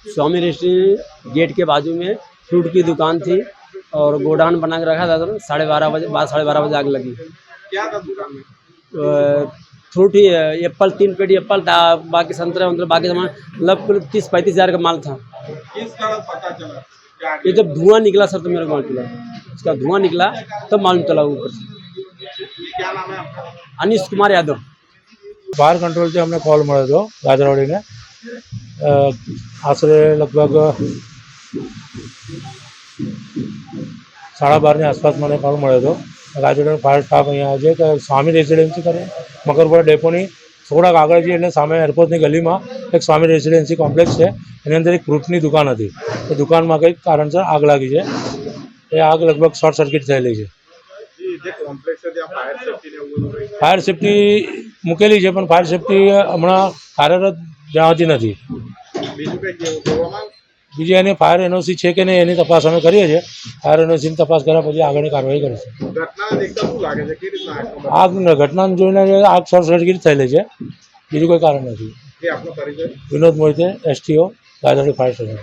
स्वामी restaurant gate के बाजू में फ्रूट की दुकान थी और गोडाउन बना के रखा था। तो 12:30 बजे आग लगी। क्या था दुकान में? फ्रूट ही एप्पल 3 पेटी एप्पल था, बाकी संतरे वंतरे बाकी सामान मतलब 30-35 हज़ार का माल था। किस तरह पता चला क्या ये जब धुआं निकला सर तो मेरे को मालूम चला, उसका धुआं निकला तब मालूम चला ऊपर से। क्या नाम है आपका? अनिश कुमार यादव। फायर कंट्रोल से अમને કોલ મળ્યો હતો ગાજરાવાડીને આશરે લગભગ 12:30ની આસપાસ મને કોલ મળ્યો હતો। ગાજરાવાડીનો ફાયર સ્ટાફ અહીંયા આવે છે કે સ્વામી રેસિડેન્સી કરે મકરપુરા ડેપોની થોડાક આગળ જઈએ એટલે સામે એરપોર્ટની ગલીમાં એક સ્વામી રેસિડેન્સી કોમ્પ્લેક્સ છે, એની અંદર એક ફ્રૂટની દુકાન હતી। એ દુકાનમાં કંઈક કારણસર આગ લાગી છે। એ આગ લગભગ શોર્ટ સર્કિટ થયેલી છે। फायर सेफ्टी મૂકેલી છે પણ ફાયર સેફ્ટી હમણાં કાર્યરત જણાતી નથી। બીજી એની ફાયર એનઓસી છે કે નહીં એની તપાસ અમે કરીએ છીએ। ફાયર એનઓસીની તપાસ કર્યા પછી આગળની કાર્યવાહી કરીશું। આગ ઘટનાને જોઈને આગ શોર્ટ સર્કિટ થયેલી છે, બીજું કોઈ કારણ નથી। વિનોદ મોહિતે, STO ગાજરાવાડી ફાયર સ્ટેશન।